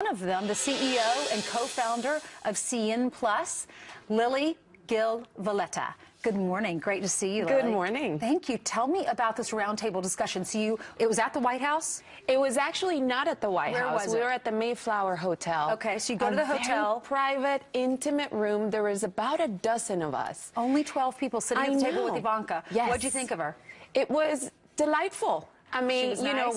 One of them, the CEO and co-founder of CN Plus, Lily Gil Valletta. Good morning. Great to see you, Lily. Good morning. Thank you. Tell me about this roundtable discussion. So it was at the White House? It was actually not at the White House. Where was it? We were at the Mayflower Hotel. Okay, so you go to the hotel. Very private, intimate room. There was about a dozen of us. Only 12 people sitting at the table with Ivanka. Yes. What'd you think of her? It was delightful. I mean, you know,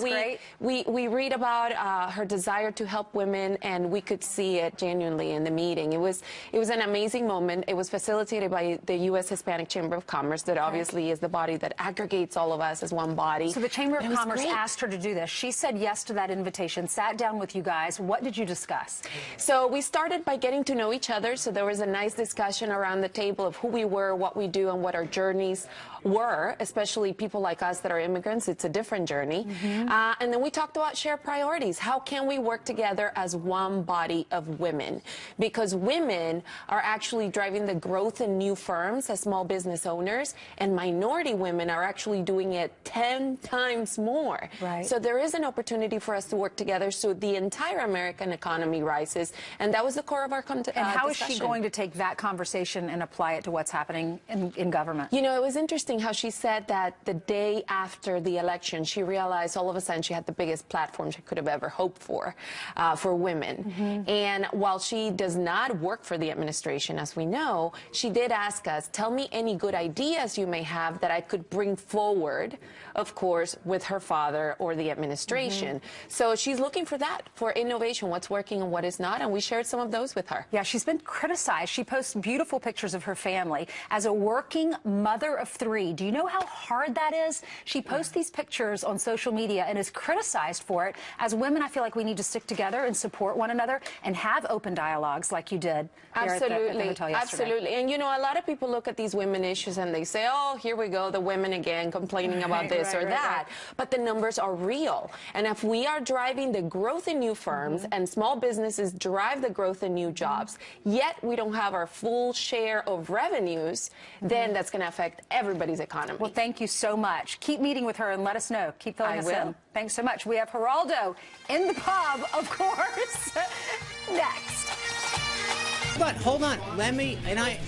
we read about her desire to help women, and we could see it genuinely in the meeting. It was an amazing moment. It was facilitated by the U.S. Hispanic Chamber of Commerce, that obviously is the body that aggregates all of us as one body. So the Chamber of Commerce asked her to do this. She said yes to that invitation, sat down with you guys. What did you discuss? So we started by getting to know each other. So there was a nice discussion around the table of who we were, what we do, and what our journeys were, especially people like us that are immigrants. It's a different journey. And then we talked about shared priorities. How can we work together as one body of women? Because women are actually driving the growth in new firms as small business owners, and minority women are actually doing it 10 times more. Right. So there is an opportunity for us to work together so the entire American economy rises, and that was the core of our discussion. And how is she going to take that conversation and apply it to what's happening in government? You know, it was interesting how she said that the day after the election, she realized all of a sudden she had the biggest platform she could have ever hoped for women. And while she does not work for the administration, as we know, she did ask us, tell me any good ideas you may have that I could bring forward, of course, with her father or the administration. So she's looking for that, for innovation, what's working and what is not, and we shared some of those with her. Yeah, she's been criticized. She posts beautiful pictures of her family as a working mother of 3. Do you know how hard that is? She posts these pictures on social media and is criticized for it. As women, I feel like we need to stick together and support one another and have open dialogues like you did there at the hotel yesterday. Absolutely. And you know, a lot of people look at these women issues and they say, oh, here we go, the women again complaining about this or that. But the numbers are real. And if we are driving the growth in new firms and small businesses drive the growth in new jobs, yet we don't have our full share of revenues, then that's going to affect everybody's economy. Well, thank you so much. Keep meeting with her and let us know. Keep filling us in. Thanks so much. We have Geraldo in the pub, of course, next. But hold on, I'm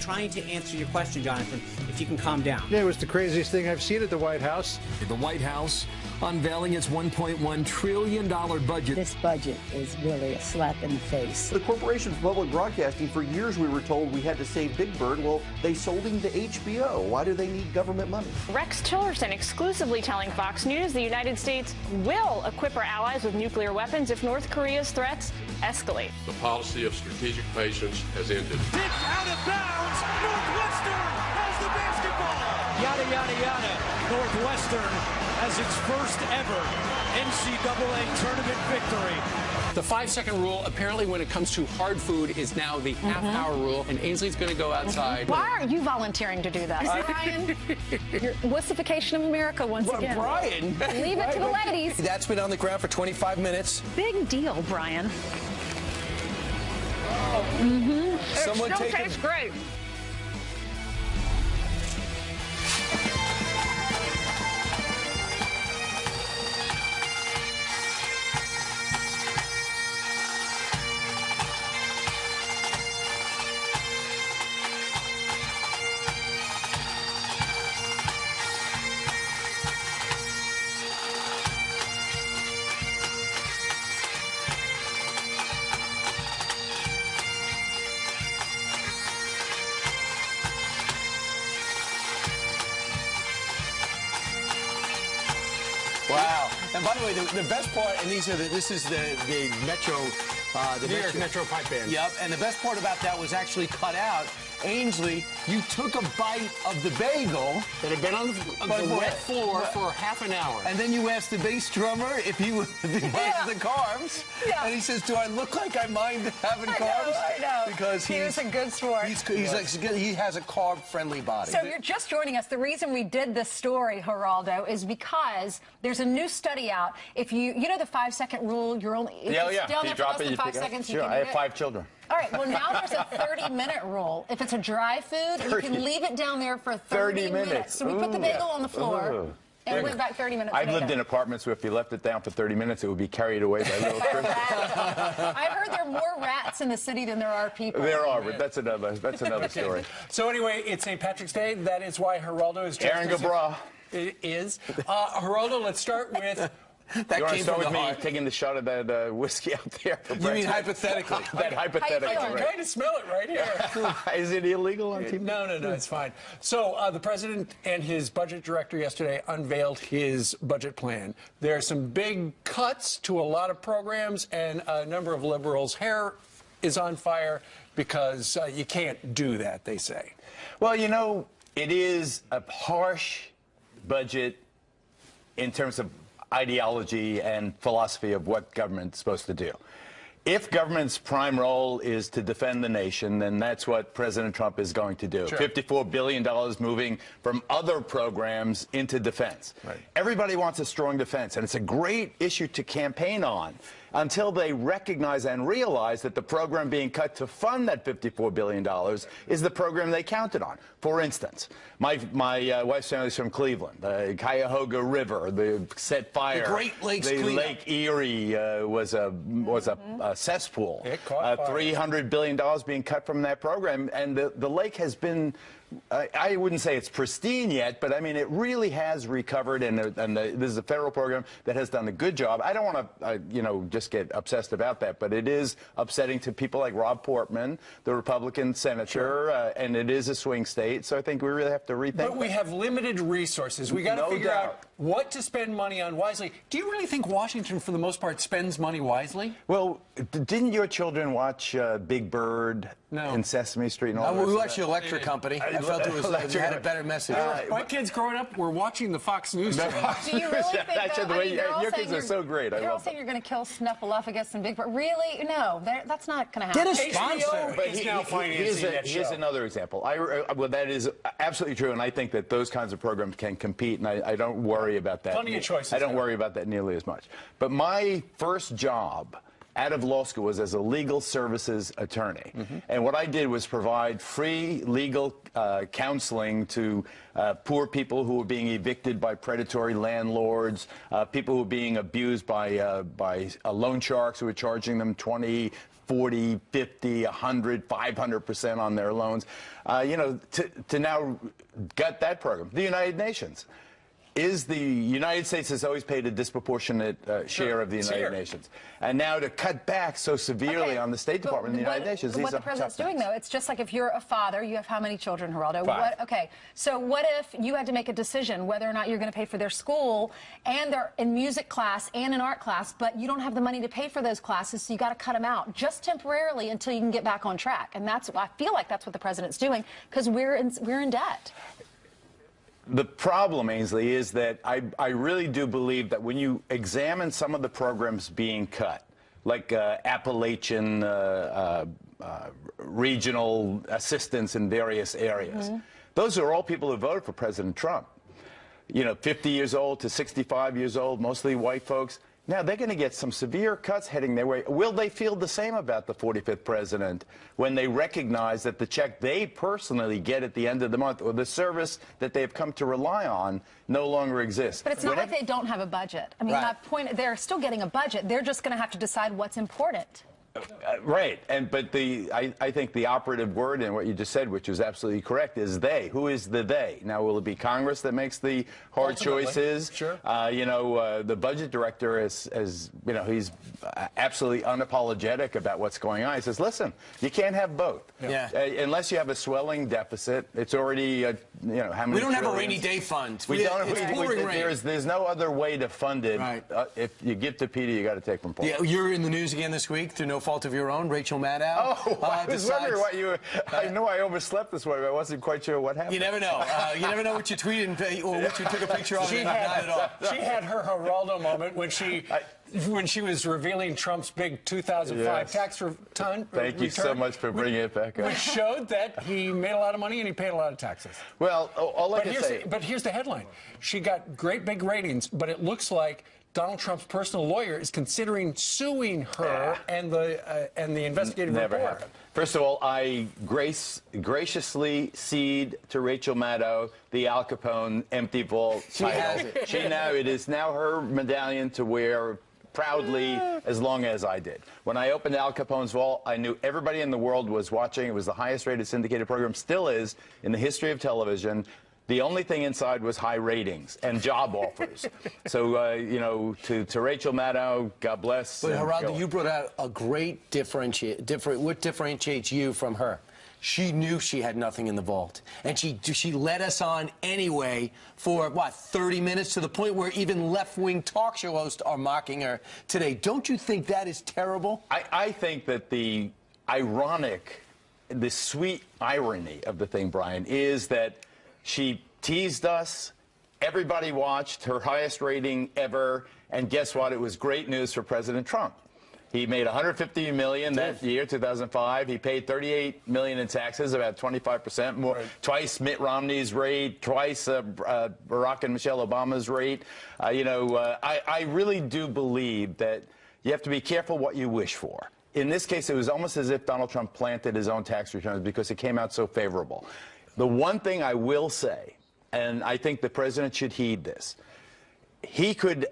trying to answer your question, Jonathan, if you can calm down. Yeah, it was the craziest thing I've seen at the White House. The White House unveiling its $1.1 trillion budget. This budget is really a slap in the face. The Corporation for Public Broadcasting, for years we were told we had to save Big Bird. Well, they sold him to HBO. Why do they need government money? Rex Tillerson exclusively telling Fox News the United States will equip our allies with nuclear weapons if North Korea's threats escalate. The policy of strategic patience has ended. Tipped out of bounds. Northwestern has the basketball. Yada, yada, yada. Northwestern has its first ever NCAA tournament victory. The 5-second rule, apparently when it comes to hard food, is now the half-hour rule, and Ainsley's going to go outside. Why aren't you volunteering to do that? Brian, your wussification of America once again. Brian? Leave it to the ladies. That's been on the ground for 25 minutes. Big deal, Brian. Someone It still tastes great. Wow. And by the way, the best part, and this is the Metro, the New York Metro Pipe Band. Yep, and the best part about that was actually cut out. Ainsley, you took a bite of the bagel That had been on the wet floor for half an hour. and then you asked the bass drummer if he minds the carbs. Yeah. And he says, do I look like I mind having carbs? I know. Because he was a good sport. He has a carb-friendly body. So if you're just joining us, the reason we did this story, Geraldo, is because there's a new study out. If you know the 5-second rule, you're only if Yeah, it's yeah. down You there for drop less it, than you 5 pick it up. seconds, you Sure, can I do have it. 5 children. All right, well, now there's a 30-minute rule. If it's a dry food, you can leave it down there for 30 minutes. So we put the bagel on the floor. And went back 30 minutes I've later. lived in apartments where if you left it down for 30 minutes, it would be carried away by little critters. I've heard there are more rats in the city than there are people. There are, but that's another story. So anyway, it's St. Patrick's Day. That is why Geraldo is Aaron Gabra. It is. Geraldo, let's start with... That you want to came start from with the me heart. taking the shot of that whiskey out there? For You mean hypothetically? That hypothetically. I can kind of smell it right here. Is it illegal on TV? No, it's fine. So the president and his budget director yesterday unveiled his budget plan. There are some big cuts to a lot of programs, and a number of liberals' hair is on fire because you can't do that, they say. Well, you know, it is a harsh budget in terms of ideology and philosophy of what government's supposed to do. If government's prime role is to defend the nation, then that's what President Trump is going to do. Sure. $54 billion moving from other programs into defense. Right. Everybody wants a strong defense, and it's a great issue to campaign on until they recognize and realize that the program being cut to fund that $54 billion is the program they counted on. For instance, my wife's family is from Cleveland. The Cuyahoga River, the set fire. The Great Lakes the cleanup. Lake Erie was a cesspool. It caught fire. $300 billion being cut from that program, and the lake has been, I wouldn't say it's pristine yet, but I mean it really has recovered, and this is a federal program that has done a good job. I don't want to, just get obsessed about that, but it is upsetting to people like Rob Portman, the Republican senator, and it is a swing state, so I think we really have to rethink But we have limited resources. We got to No figure doubt. out what to spend money on wisely. Do you really think Washington, for the most part, spends money wisely? Well, didn't your children watch Big Bird and Sesame Street and all that? We watched the Electric Company. I felt it had a better message. My kids growing up were watching the Fox News channel. Do you really think That's the way your kids are so great. I You're all love saying you're going to kill Snuffleupagus and Big Bird. Really? No, that's not going to Get happen. a sponsor. But he's now financing that Here's show. another example. Well, that is absolutely true, and I think that those kinds of programs can compete, and I don't worry about that. Plenty of choices I don't there. worry about that nearly as much. But my first job out of law school was as a legal services attorney. And what I did was provide free legal counseling to poor people who were being evicted by predatory landlords, people who were being abused by loan sharks who were charging them 20, 40, 50, 100, 500% on their loans. To now gut that program. The United Nations. The United States has always paid a disproportionate share of the United Nations. And now to cut back so severely on the State Department and the United Nations, what the president's doing, though, it's just like if you're a father, you have how many children, Geraldo? 5. So what if you had to make a decision whether or not you're going to pay for their school, and they're in music class and in art class, but you don't have the money to pay for those classes, so you got to cut them out just temporarily until you can get back on track. And I feel like that's what the president's doing, because we're in debt. The problem, Ainsley, is that I really do believe that when you examine some of the programs being cut, like Appalachian regional assistance in various areas, those are all people who voted for President Trump. 50 years old to 65 years old, mostly white folks. Now, they're going to get some severe cuts heading their way. Will they feel the same about the 45th president when they recognize that the check they personally get at the end of the month, or the service that they've come to rely on, no longer exists? But it's not like they don't have a budget. I mean, my point, they're still getting a budget. They're just going to have to decide what's important. Right, but I think the operative word in what you just said, which is absolutely correct, is they. Who is the they? Now, will it be Congress that makes the hard choices? Sure. The budget director is he's absolutely unapologetic about what's going on. He says, listen, you can't have both. Unless you have a swelling deficit. It's already, how many We don't have a trillions? rainy day fund. We don't. It's pouring rain. There's no other way to fund it. Right. If you give to Peter, you got to take from Paul. Yeah, you're in the news again this week through no fault of your own. Rachel Maddow. Oh, I was wondering what you. I know I overslept this morning, but I wasn't quite sure what happened. You never know. You never know what you tweeted or what you took a picture of. Not at all. She had her Geraldo moment when she was revealing Trump's big 2005 tax return. Thank you so much for bringing it back up. Which showed that he made a lot of money and he paid a lot of taxes. Well, all I can say. But here's the headline. She got great big ratings, but it looks like Donald Trump's personal lawyer is considering suing her and the investigative Never report. happened. First of all, I graciously cede to Rachel Maddow the Al Capone empty vault title. Has it. It is now her medallion to wear proudly as long as I did. When I opened Al Capone's vault, I knew everybody in the world was watching. It was the highest rated syndicated program, still is, in the history of television. The only thing inside was high ratings and job offers. So, you know, to Rachel Maddow, God bless. But Geraldo, you brought out a great what differentiates you from her. She knew she had nothing in the vault, and she led us on anyway for, what, 30 minutes, to the point where even left-wing talk show hosts are mocking her today. Don't you think that is terrible? I think that the sweet irony of the thing, Brian, is that she teased us. Everybody watched, her highest rating ever, and guess what? It was great news for President Trump. He made $150 million that year, 2005. He paid $38 million in taxes, about 25% more, twice Mitt Romney's rate, twice Barack and Michelle Obama's rate. I really do believe that you have to be careful what you wish for. In this case, it was almost as if Donald Trump planted his own tax returns because it came out so favorable. The one thing I will say, and I think the president should heed this, he could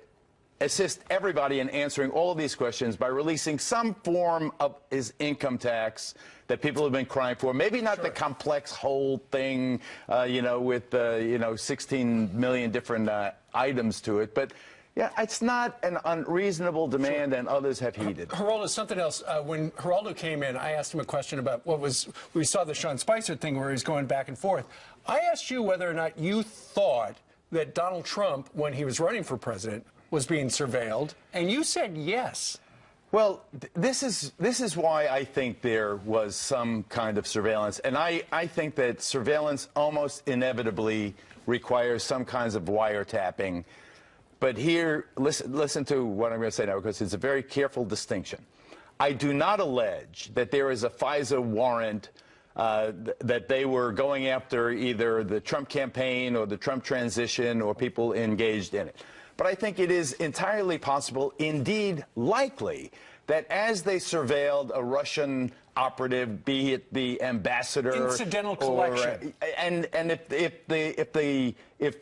assist everybody in answering all of these questions by releasing some form of his income tax that people have been crying for. Maybe not the complex whole thing, with 16 million different items to it, but yeah, it's not an unreasonable demand, and others have heeded. Geraldo, something else. When Geraldo came in, I asked him a question about we saw the Sean Spicer thing where he's going back and forth. I asked you whether or not you thought that Donald Trump, when he was running for president, was being surveilled, and you said yes. Well, this is why I think there was some kind of surveillance, and I think that surveillance almost inevitably requires some kinds of wiretapping. But here, listen to what I'm going to say now, because it's a very careful distinction. I do not allege that there is a FISA warrant that they were going after either the Trump campaign or the Trump transition or people engaged in it. But I think it is entirely possible, indeed likely, that as they surveilled a Russian operative, be it the ambassador, incidental collection, and if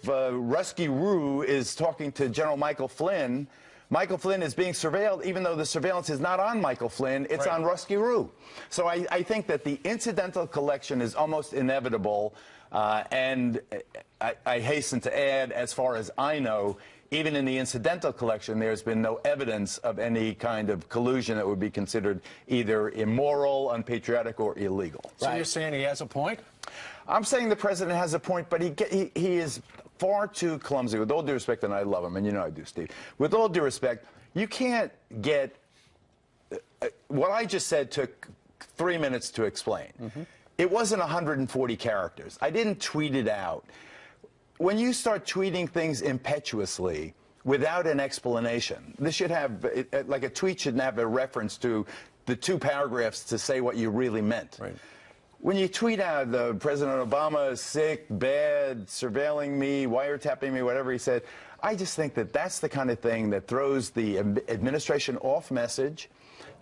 Rusky Roo is talking to General Michael Flynn is being surveilled, even though the surveillance is not on Michael Flynn, it's on Rusky Roo. So I think that the incidental collection is almost inevitable, and I hasten to add, as far as I know, even in the incidental collection, there's been no evidence of any kind of collusion that would be considered either immoral, unpatriotic, or illegal. So you're saying he has a point? I'm saying the president has a point, but he is far too clumsy. With all due respect, and I love him, and you know I do, Steve. With all due respect, you can't get... what I just said took 3 minutes to explain. It wasn't 140 characters. I didn't tweet it out. When you start tweeting things impetuously without an explanation, this should have, like a tweet should have a reference to the 2 paragraphs to say what you really meant. Right. When you tweet out, President Obama is sick, bad, surveilling me, wiretapping me, whatever he said, I just think that that's the kind of thing that throws the administration off message.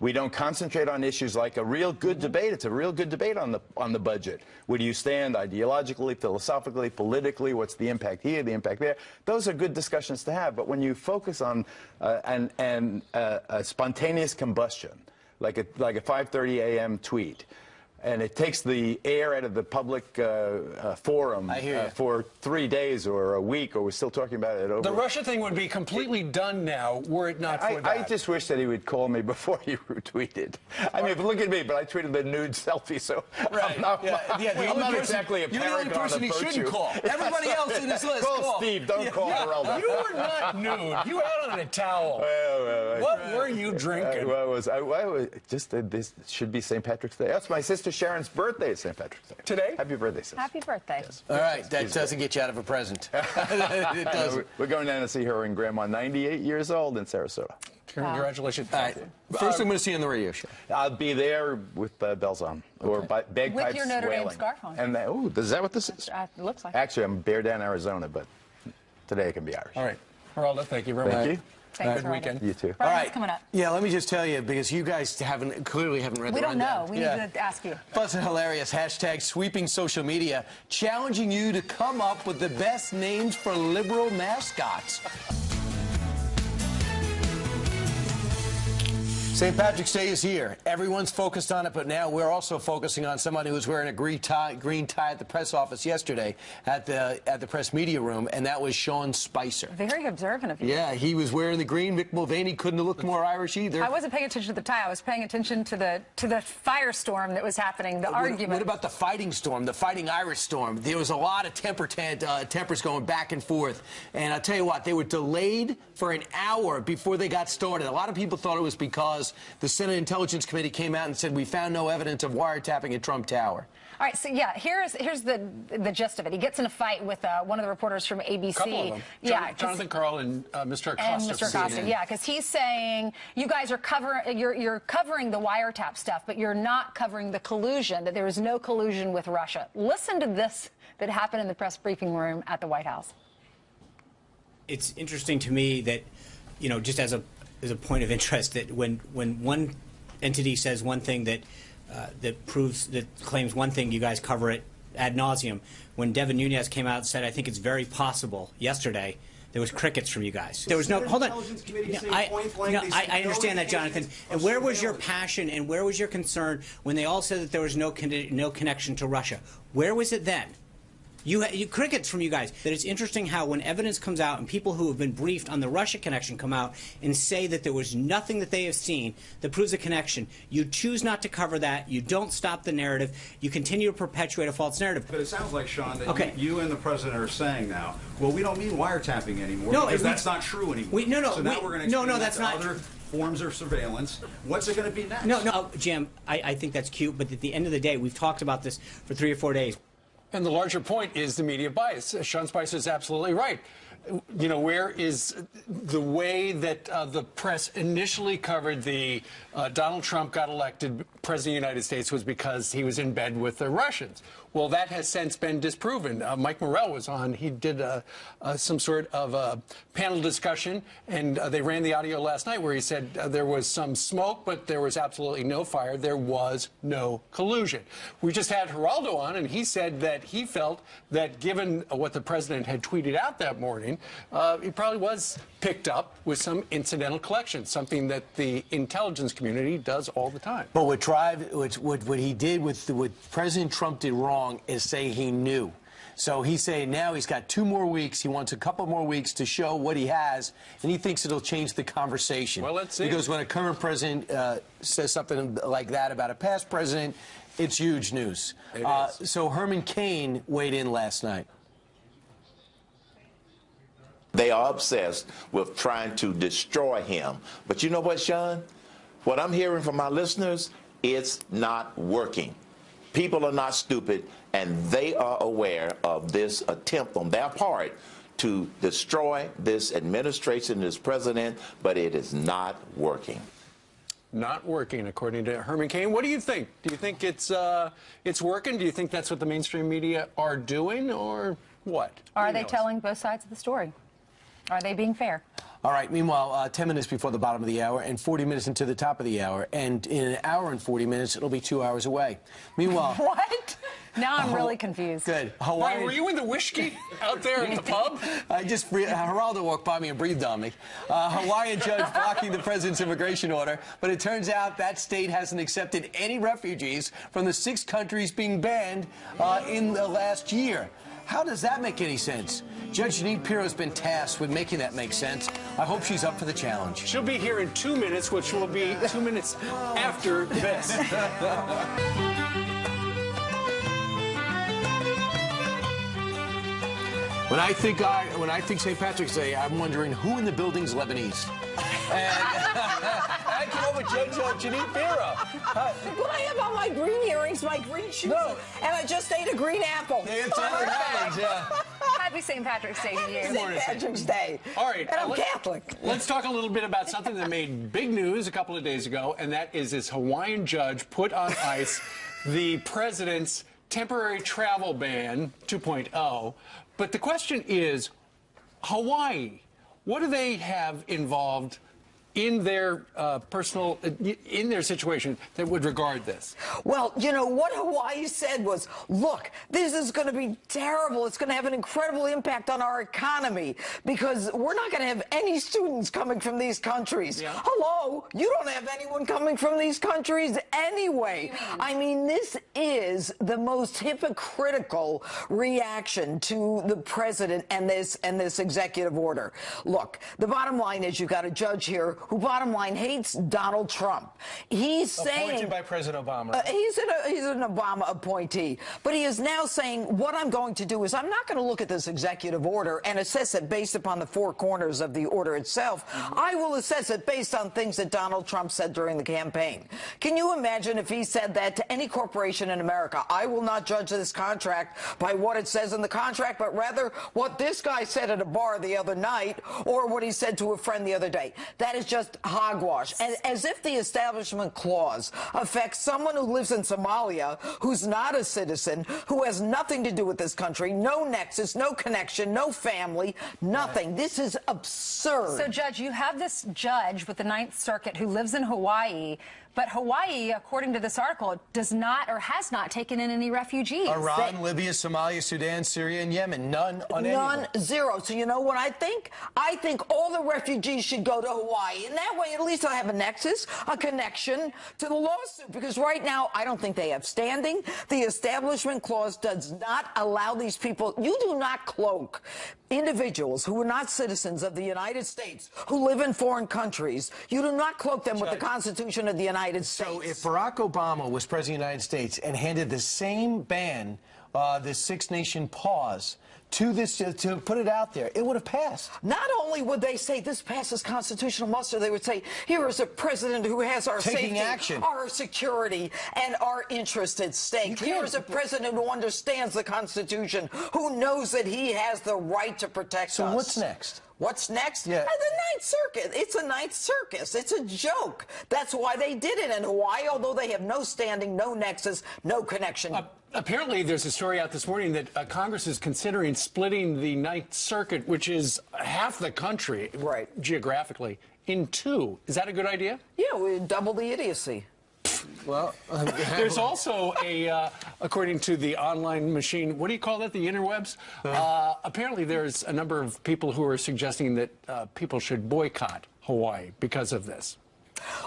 We don't concentrate on issues like a real good debate. It's a real good debate on the budget. Where do you stand ideologically, philosophically, politically? What's the impact here, the impact there? Those are good discussions to have. But when you focus on a spontaneous combustion, like a 5:30 a.m. tweet, and it takes the air out of the public forum for 3 days or a week, or we're still talking about it over. The Russia thing would be completely done now were it not for that. I just wish that he would call me before he retweeted. I mean, look at me, but I tweeted the nude selfie, so I'm not exactly a paragon of virtue. You're the only person he shouldn't call. Everybody else in his list, call Steve, don't call Geraldo. You were not nude. You had on a towel. What were you drinking? This should be St. Patrick's Day. That's my sister Sharon's birthday, St. Patrick's Day. Today? Happy birthday, sis. Happy birthday. Yes. All right, that doesn't get you out of a present. It doesn't. We're going down to see her and Grandma, 98 years old, in Sarasota. Congratulations. All right. First, I'm going to see you on the radio show. I'll be there with bells on, or bagpipes with your Notre Dame wailing. scarf on. And is that what this is? It looks like. Actually, I'm Bear Down, Arizona, but today I can be Irish. All right. Geraldo, thank you very much. Thank you. Thanks, Good weekend. You too. Brian, All what's right. coming up? Yeah, let me just tell you, because you guys clearly haven't read We the don't know. rundown. We need to ask you. Plus, hilarious hashtag sweeping social media, challenging you to come up with the best names for liberal mascots. St. Patrick's Day is here. Everyone's focused on it, but now we're also focusing on somebody who was wearing a green tie at the press office yesterday at the press media room, and that was Sean Spicer. Very observant of you. Yeah, he was wearing the green. Mick Mulvaney couldn't have looked more Irish either. I wasn't paying attention to the tie. I was paying attention to the firestorm that was happening, the argument. What about the fighting storm, the fighting Irish storm? There was a lot of tempers going back and forth. And I'll tell you what, they were delayed for an hour before they got started. A lot of people thought it was because the Senate Intelligence Committee came out and said we found no evidence of wiretapping at Trump Tower. All right, so yeah, here's the gist of it. He gets in a fight with one of the reporters from ABC. Couple of them. Yeah, Jonathan Karl and Mr. Acosta. And Mr. Acosta, yeah, because he's saying you guys are you're covering the wiretap stuff, but you're not covering the collusion. That there is no collusion with Russia. Listen to this that happened in the press briefing room at the White House. It's interesting to me that, you know, just as a point of interest, that when one entity says one thing that claims one thing, you guys cover it ad nauseum. When Devin Nunes came out and said, I think it's very possible yesterday, there was crickets from you guys. There was no, hold on. I understand that, Jonathan. And where was your passion and where was your concern when they all said that there was no connection to Russia? Where was it then? You crickets from you guys. That it's interesting how when evidence comes out and people who have been briefed on the Russia connection come out and say that there was nothing that they have seen that proves a connection, you choose not to cover that. You don't stop the narrative. You continue to perpetuate a false narrative. But it sounds like, Sean, that you and the president are saying now, well, we don't mean wiretapping anymore, because that's not true anymore. So now we're going to that's not other forms of surveillance. What's it going to be next? Jim, I think that's cute, but at the end of the day, we've talked about this for 3 or 4 days. And the larger point is the media bias. Sean Spicer is absolutely right. You know, where is the way that the press initially covered the Donald Trump got elected president of the United States was because he was in bed with the Russians. Well, that has since been disproven. Mike Morrell was on. He did some sort of a panel discussion, and they ran the audio last night where he said there was some smoke, but there was absolutely no fire. There was no collusion. We just had Geraldo on, and he said that he felt that given what the president had tweeted out that morning, he probably was picked up with some incidental collection, something that the intelligence community does all the time. But what he did what President Trump did wrong is say he knew. So he's saying now he's got 2 more weeks. He wants a couple more weeks to show what he has, and he thinks it'll change the conversation. Well, let's see. Because when a current president says something like that about a past president, it's huge news. So Herman Cain weighed in last night. They are obsessed with trying to destroy him. But you know what, Sean? What I'm hearing from my listeners, it's not working. People are not stupid, and they are aware of this attempt on their part to destroy this administration, this president, but it is not working. Not working, according to Herman Cain. What do you think? Do you think it's working? Do you think that's what the mainstream media are doing, or what? Are they telling both sides of the story? Are they being fair? All right, meanwhile, 10 minutes before the bottom of the hour and 40 minutes into the top of the hour. And in an hour and 40 minutes, it'll be 2 hours away. Meanwhile... What? Now I'm really confused. Good. Brian, were you in the whiskey out there at the pub? Geraldo walked by me and breathed on me. Hawaiian judge blocking the president's immigration order. But it turns out that state hasn't accepted any refugees from the 6 countries being banned in the last year. How does that make any sense? Judge Jeanine Pirro has been tasked with making that make sense. I hope she's up for the challenge. She'll be here in 2 minutes, which will be 2 minutes after this. When I think St. Patrick's Day, I'm wondering who in the building's Lebanese. And I came up with Judge Jeanine Pirro. But I have on my green earrings, my green shoes, and I just ate a green apple. It's all that happens, yeah. Happy St. Patrick's Day to you. St. Patrick's Day. All right. And I'm Catholic. Let's talk a little bit about something that made big news a couple of days ago, and that is this Hawaiian judge put on ice the president's temporary travel ban 2.0. But the question is, Hawaii, What do they have involved in their in their situation that would regard this? Well, you know, what Hawaii said was, look, this is going to be terrible. It's going to have an incredible impact on our economy because we're not going to have any students coming from these countries. Yeah. Hello, you don't have anyone coming from these countries anyway. I mean, this is the most hypocritical reaction to the president and this executive order. Look, the bottom line is you've got a judge here who, bottom line, hates Donald Trump. He's saying... Appointed by President Obama. He's an Obama appointee. But he is now saying, what I'm going to do is I'm not going to look at this executive order and assess it based upon the four corners of the order itself. I will assess it based on things that Donald Trump said during the campaign. Can you imagine if he said that to any corporation in America? I will not judge this contract by what it says in the contract, but rather what this guy said at a bar the other night or what he said to a friend the other day. That is just hogwash. As if the Establishment Clause affects someone who lives in Somalia, who's not a citizen, who has nothing to do with this country, no nexus, no connection, no family, nothing. This is absurd. So, Judge, you have this judge with the Ninth Circuit who lives in Hawaii, but Hawaii, according to this article, does not or has not taken in any refugees. Iran, Libya, Somalia, Sudan, Syria, and Yemen. None on any. None, zero. So you know what I think? I think all the refugees should go to Hawaii. And that way, at least I'll have a nexus, a connection to the lawsuit. Because right now, I don't think they have standing. The Establishment Clause does not allow these people. You do not cloak individuals who are not citizens of the United States, who live in foreign countries. You do not cloak them with the Constitution of the United States. So if Barack Obama was president of the United States and handed the same ban, the Six-Nation pause, to put it out there, it would have passed. Not only would they say this passes constitutional muster, they would say, here is a president who has our safety, our security, and our interest at stake. Here is a president who understands the Constitution, who knows that he has the right to protect us. So what's next? What's next? Yeah. The Ninth Circuit. It's a Ninth Circus. It's a joke. That's why they did it in Hawaii, although they have no standing, no nexus, no connection. Apparently, there's a story out this morning that Congress is considering splitting the Ninth Circuit, which is half the country, geographically, in two. Is that a good idea? Yeah, we double the idiocy. Well, there's also according to the online machine, what do you call that, the interwebs? Apparently there's a number of people who are suggesting that people should boycott Hawaii because of this.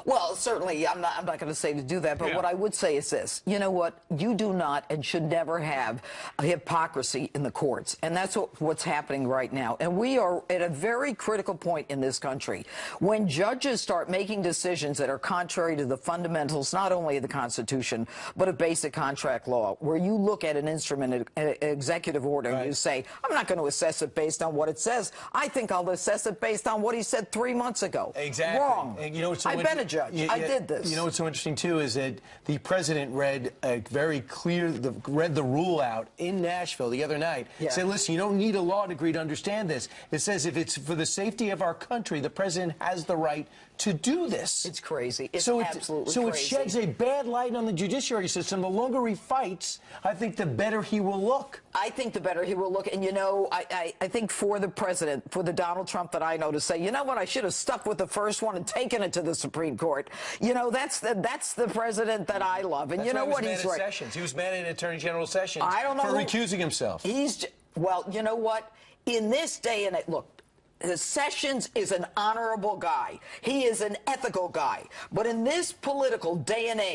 Well, certainly, I'm not going to say to do that, but what I would say is this. You know what? You do not and should never have a hypocrisy in the courts, and that's what's happening right now. And we are at a very critical point in this country. When judges start making decisions that are contrary to the fundamentals, not only of the Constitution, but of basic contract law, where you look at an instrument, an executive order, and you say, I'm not going to assess it based on what it says. I think I'll assess it based on what he said 3 months ago. Exactly. Wrong. And you know, I've been a judge. I did this. You know what's so interesting, too, is that the president read a very clear, read the rule out in Nashville the other night. Said, listen, you don't need a law degree to understand this. It says if it's for the safety of our country, the president has the right to do this. It's crazy. It's crazy. absolutely So it sheds a bad light on the judiciary system. The longer he fights, I think the better he will look. I think the better he will look. And, you know, I think for the president, for the Donald Trump that I know, to say, you know what, I should have stuck with the first one and taken it to the Supreme Court. You know, that's the president that I love. And that's you know what, he's right. Sessions. He was mad at Attorney General Sessions for recusing himself. Well, you know what? In this day and age, look, Sessions is an honorable guy. He is an ethical guy. But in this political day and age,